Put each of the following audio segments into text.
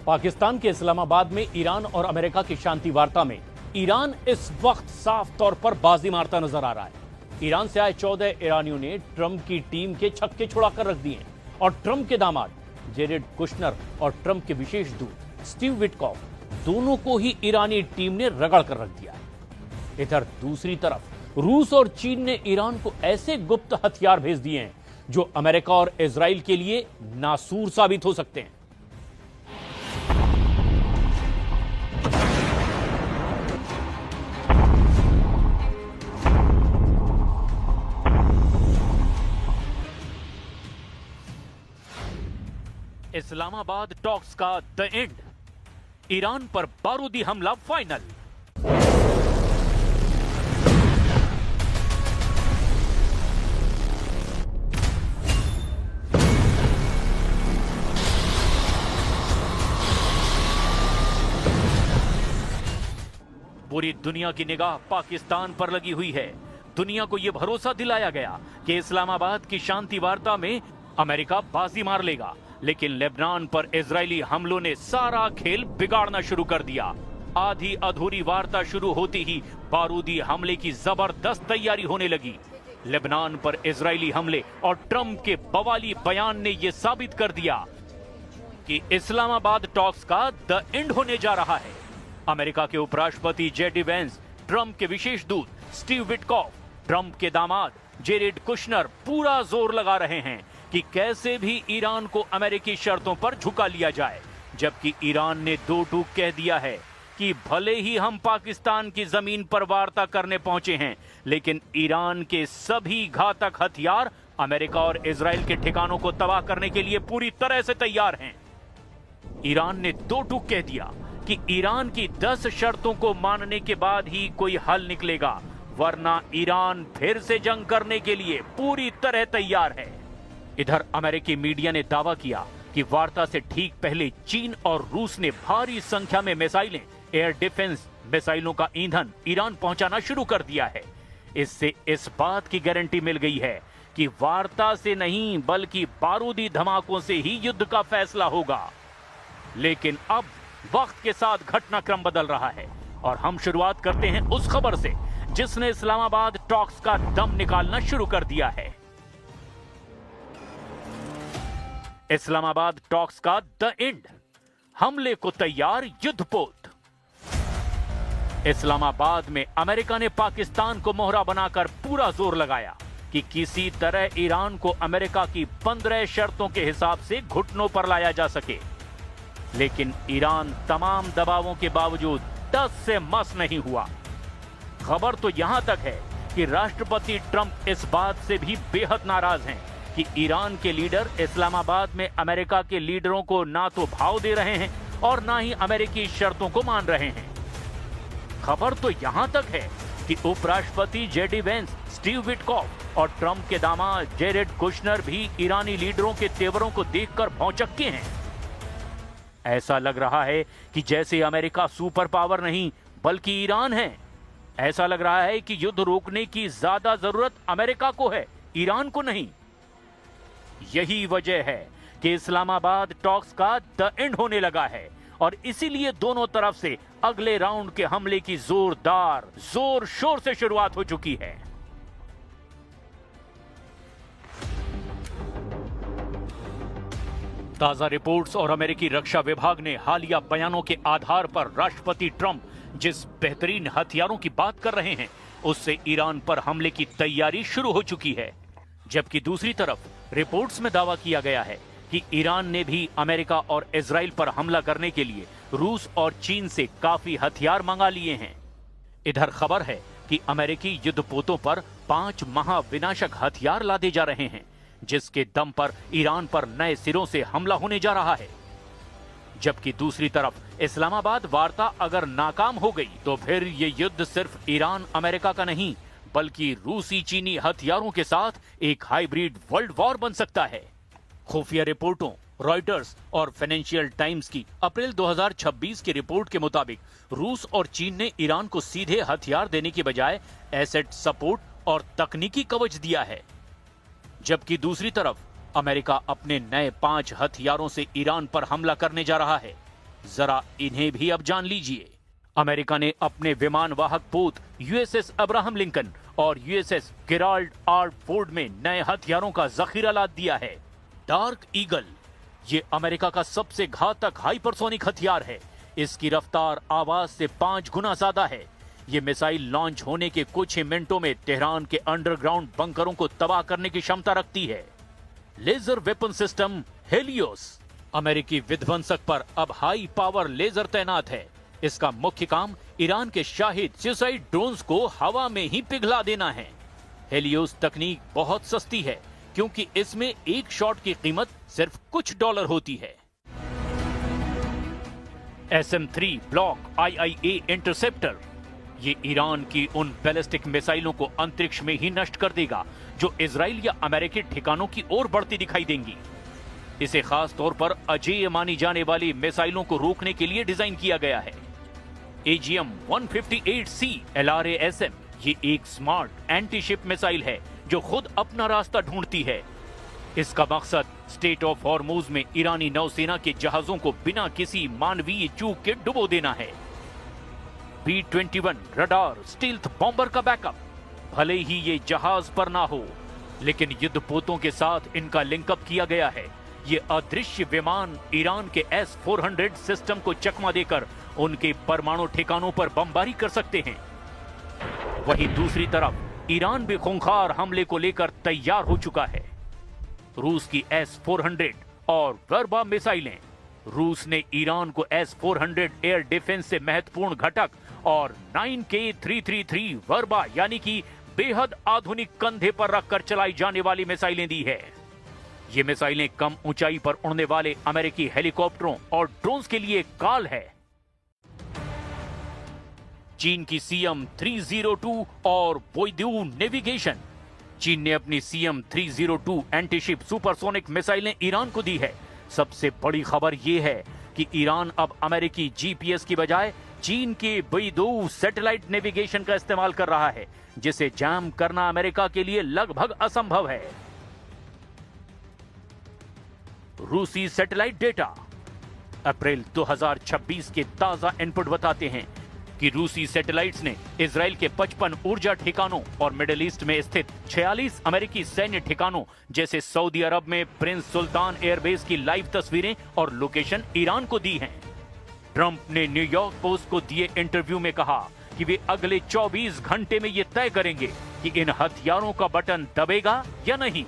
पाकिस्तान के इस्लामाबाद में ईरान और अमेरिका की शांति वार्ता में ईरान इस वक्त साफ तौर पर बाजी मारता नजर आ रहा है। ईरान से आए 14 ईरानियों ने ट्रंप की टीम के छक्के छुड़ाकर रख दिए और ट्रंप के दामाद जेरेड कुशनर और ट्रंप के विशेष दूत स्टीव विटकॉफ दोनों को ही ईरानी टीम ने रगड़ कर रख दिया। इधर दूसरी तरफ रूस और चीन ने ईरान को ऐसे गुप्त हथियार भेज दिए हैं जो अमेरिका और इजराइल के लिए नासूर साबित हो सकते हैं। इस्लामाबाद टॉक्स का द एंड, ईरान पर बारूदी हमला फाइनल। पूरी दुनिया की निगाह पाकिस्तान पर लगी हुई है। दुनिया को यह भरोसा दिलाया गया कि इस्लामाबाद की शांति वार्ता में अमेरिका बाजी मार लेगा, लेकिन लेबनान पर इजरायली हमलों ने सारा खेल बिगाड़ना शुरू कर दिया। आधी अधूरी वार्ता शुरू होते ही बारूदी हमले की जबरदस्त तैयारी होने लगी। लेबनान पर इजरायली हमले और ट्रंप के बवाली बयान ने यह साबित कर दिया कि इस्लामाबाद टॉक्स का द एंड होने जा रहा है। अमेरिका के उपराष्ट्रपति जेडी वेंस, ट्रंप के विशेष दूत स्टीव विटकॉफ, ट्रंप के दामाद जेरेड कुशनर पूरा जोर लगा रहे हैं कि कैसे भी ईरान को अमेरिकी शर्तों पर झुका लिया जाए, जबकि ईरान ने दो टूक कह दिया है कि भले ही हम पाकिस्तान की जमीन पर वार्ता करने पहुंचे हैं, लेकिन ईरान के सभी घातक हथियार अमेरिका और इजराइल के ठिकानों को तबाह करने के लिए पूरी तरह से तैयार हैं। ईरान ने दो टूक कह दिया कि ईरान की 10 शर्तों को मानने के बाद ही कोई हल निकलेगा, वरना ईरान फिर से जंग करने के लिए पूरी तरह तैयार है। इधर अमेरिकी मीडिया ने दावा किया कि वार्ता से ठीक पहले चीन और रूस ने भारी संख्या में मिसाइलें, एयर डिफेंस मिसाइलों का ईंधन ईरान पहुंचाना शुरू कर दिया है। इससे इस बात की गारंटी मिल गई है कि वार्ता से नहीं बल्कि बारूदी धमाकों से ही युद्ध का फैसला होगा। लेकिन अब वक्त के साथ घटनाक्रम बदल रहा है और हम शुरुआत करते हैं उस खबर से जिसने इस्लामाबाद टॉक्स का दम निकालना शुरू कर दिया है। इस्लामाबाद टॉक्स का द एंड, हमले को तैयार युद्धपोत। इस्लामाबाद में अमेरिका ने पाकिस्तान को मोहरा बनाकर पूरा जोर लगाया कि किसी तरह ईरान को अमेरिका की 15 शर्तों के हिसाब से घुटनों पर लाया जा सके, लेकिन ईरान तमाम दबावों के बावजूद टस से मस नहीं हुआ। खबर तो यहां तक है कि राष्ट्रपति ट्रंप इस बात से भी बेहद नाराज हैं कि ईरान के लीडर इस्लामाबाद में अमेरिका के लीडरों को ना तो भाव दे रहे हैं और ना ही अमेरिकी शर्तों को मान रहे हैं। खबर तो यहां तक है कि उपराष्ट्रपति जेडी वेंस, स्टीव विटकॉफ और ट्रंप के दामाद जेरेड कुशनर भी ईरानी लीडरों के तेवरों को देखकर भौंचक्के हैं। ऐसा लग रहा है कि जैसे अमेरिका सुपर पावर नहीं बल्कि ईरान है। ऐसा लग रहा है कि युद्ध रोकने की ज्यादा जरूरत अमेरिका को है, ईरान को नहीं। यही वजह है कि इस्लामाबाद टॉक्स का द एंड होने लगा है और इसीलिए दोनों तरफ से अगले राउंड के हमले की जोर शोर से शुरुआत हो चुकी है। ताजा रिपोर्ट्स और अमेरिकी रक्षा विभाग ने हालिया बयानों के आधार पर राष्ट्रपति ट्रंप जिस बेहतरीन हथियारों की बात कर रहे हैं, उससे ईरान पर हमले की तैयारी शुरू हो चुकी है। जबकि दूसरी तरफ रिपोर्ट्स में दावा किया गया है कि ईरान ने भी अमेरिका और इजराइल पर हमला करने के लिए रूस और चीन से काफी हथियार मंगा लिए हैं। इधर खबर है कि अमेरिकी युद्धपोतों पर 5 महाविनाशक हथियार लादे जा रहे हैं, जिसके दम पर ईरान पर नए सिरों से हमला होने जा रहा है। जबकि दूसरी तरफ इस्लामाबाद वार्ता अगर नाकाम हो गई तो फिर ये युद्ध सिर्फ ईरान अमेरिका का नहीं बल्कि रूसी चीनी हथियारों के साथ एक हाइब्रिड वर्ल्ड वॉर बन सकता है। खुफिया रिपोर्टों, रॉयटर्स और फाइनेंशियल टाइम्स की अप्रैल 2026 की रिपोर्ट के मुताबिक रूस और चीन ने ईरान को सीधे हथियार देने के बजाय एसेट सपोर्ट और तकनीकी कवच दिया है। जबकि दूसरी तरफ अमेरिका अपने नए 5 हथियारों से ईरान पर हमला करने जा रहा है। जरा इन्हें भी अब जान लीजिए। अमेरिका ने अपने विमान वाहक पोत यूएसएस अब्राहम लिंकन और यूएसएस गेराल्ड आर फोर्ड में नए हथियारों का जखीरा लाद दिया है। डार्क ईगल ये अमेरिका का सबसे घातक हाइपरसोनिक हथियार है। इसकी रफ्तार आवाज से 5 गुना ज्यादा है। ये मिसाइल लॉन्च होने के कुछ ही मिनटों में तेहरान के अंडरग्राउंड बंकरों को तबाह करने की क्षमता रखती है। लेजर वेपन सिस्टम हेलियोस अमेरिकी विध्वंसक पर अब हाई पावर लेजर तैनात है। इसका मुख्य काम ईरान के शाहिद सुसाइड ड्रोन्स को हवा में ही पिघला देना है। हेलियोस तकनीक बहुत सस्ती है क्योंकि इसमें एक शॉट की कीमत सिर्फ कुछ डॉलर होती है। SM-3 ब्लॉक IIA इंटरसेप्टर ये ईरान की उन बैलिस्टिक मिसाइलों को अंतरिक्ष में ही नष्ट कर देगा जो इजराइल या अमेरिकी ठिकानों की ओर बढ़ती दिखाई देंगी। इसे खास तौर पर अजेय मानी जाने वाली मिसाइलों को रोकने के लिए डिजाइन किया गया है। AGM-158C LRASM ये एक स्मार्ट एंटी शिप मिसाइल है जो खुद अपना रास्ता ढूंढती है। इसका मकसद स्टेट ऑफ हॉर्मुज में ईरानी नौसेना के जहाजों को बिना किसी मानवीय चूक के डुबो देना है। B-21 रडार स्टील्थ बॉम्बर का बैकअप भले ही ये जहाज पर ना हो, लेकिन युद्धपोतों के साथ इनका लिंकअप किया गया है। ये अदृश्य विमान ईरान के S-400 सिस्टम को चकमा देकर उनके परमाणु ठिकानों पर बमबारी कर सकते हैं। वहीं दूसरी तरफ ईरान भी खूंखार हमले को लेकर तैयार हो चुका है। रूस की S-400 और वर्बा मिसाइलें। रूस ने ईरान को S-400 एयर डिफेंस से महत्वपूर्ण घटक और 9K-333 वर्बा यानी कि बेहद आधुनिक कंधे पर रखकर चलाई जाने वाली मिसाइलें दी है। ये मिसाइलें कम ऊंचाई पर उड़ने वाले अमेरिकी हेलीकॉप्टरों और ड्रोन्स के लिए काल है। चीन की CM-302 और बोइदू नेविगेशन। चीन ने अपनी CM-302 एंटीशिप सुपरसोनिक मिसाइलें ईरान को दी है। सबसे बड़ी खबर यह है कि ईरान अब अमेरिकी GPS की बजाय चीन के बोइदू सैटेलाइट नेविगेशन का इस्तेमाल कर रहा है, जिसे जैम करना अमेरिका के लिए लगभग असंभव है। रूसी सैटेलाइट डेटा। अप्रैल 2026 के ताजा इनपुट बताते हैं कि रूसी सैटेलाइट्स ने इजराइल के 55 ऊर्जा ठिकानों और मिडिल ईस्ट में स्थित 46 अमेरिकी सैन्य ठिकानों जैसे सऊदी अरब में प्रिंस सुल्तान एयरबेस की लाइव तस्वीरें और लोकेशन ईरान को दी हैं। ट्रंप ने न्यूयॉर्क पोस्ट को दिए इंटरव्यू में कहा कि वे अगले 24 घंटे में यह तय करेंगे कि इन हथियारों का बटन दबेगा या नहीं।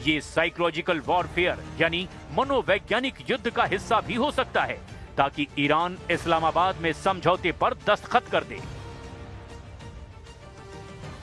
ये साइकोलॉजिकल वॉरफेयर यानी मनोवैज्ञानिक युद्ध का हिस्सा भी हो सकता है ताकि ईरान इस्लामाबाद में समझौते पर दस्तखत कर दे।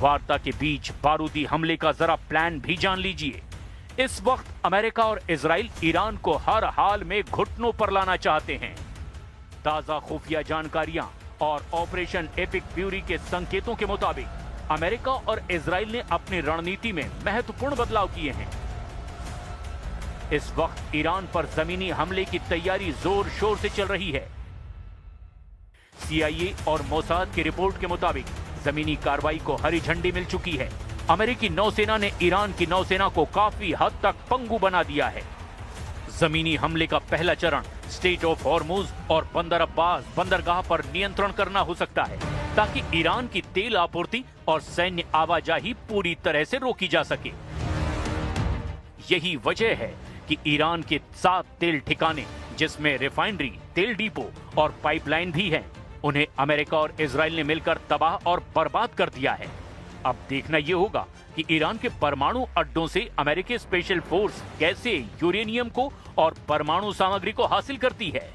वार्ता के बीच बारूदी हमले का जरा प्लान भी जान लीजिए। इस वक्त अमेरिका और इजराइल ईरान को हर हाल में घुटनों पर लाना चाहते हैं। ताजा खुफिया जानकारियां और ऑपरेशन एपिक फ्यूरी के संकेतों के मुताबिक अमेरिका और इजराइल ने अपनी रणनीति में महत्वपूर्ण बदलाव किए हैं। इस वक्त ईरान पर जमीनी हमले की तैयारी जोर शोर से चल रही है। CIA और मोसाद की रिपोर्ट के मुताबिक जमीनी कार्रवाई को हरी झंडी मिल चुकी है। अमेरिकी नौसेना ने ईरान की नौसेना को काफी हद तक पंगु बना दिया है। जमीनी हमले का पहला चरण स्टेट ऑफ हॉर्मुज और बंदर अब्बास बंदरगाह पर नियंत्रण करना हो सकता है ताकि ईरान की तेल आपूर्ति और सैन्य आवाजाही पूरी तरह से रोकी जा सके। यही वजह है कि ईरान के 7 तेल ठिकाने जिसमें रिफाइनरी, तेल डिपो और पाइपलाइन भी हैं, उन्हें अमेरिका और इजराइल ने मिलकर तबाह और बर्बाद कर दिया है। अब देखना यह होगा कि ईरान के परमाणु अड्डों से अमेरिकी स्पेशल फोर्स कैसे यूरेनियम को और परमाणु सामग्री को हासिल करती है।